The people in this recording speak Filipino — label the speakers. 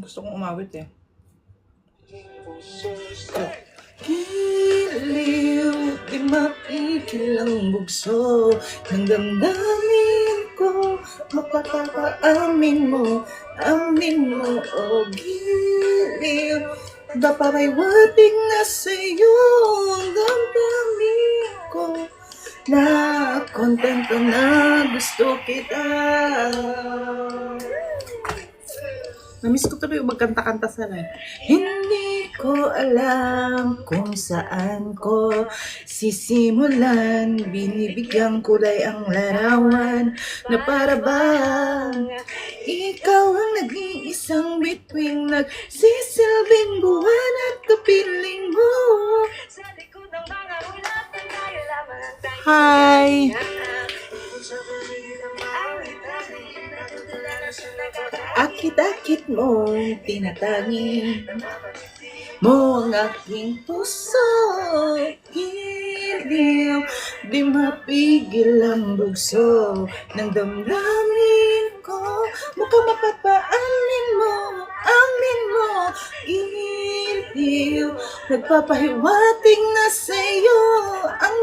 Speaker 1: Gusto kong umawit eh.
Speaker 2: Giliw, di mapigil ang bugso ng damdamin ko. Mapapaamin mo, amin mo, o giliw. Napapaywating na sa'yo ang damdamin ko. Na kontento na gusto kita. Namiss ko tuloy magkanta-kanta sana. Hindi ko alam kung saan ko sisimulan. Binibigyan kulay ang larawan na para bang ikaw ang nag-iisang bituing nagsisilbing buwan at kapiling mo. Hi! Akit-akit mong tinatangin mo ang aking puso. Giliw, di mapigil ang bugso ng damdamin ko. Mukhang mapapaamin mo, amin mo. Giliw, nagpapahiwating na sa'yo ang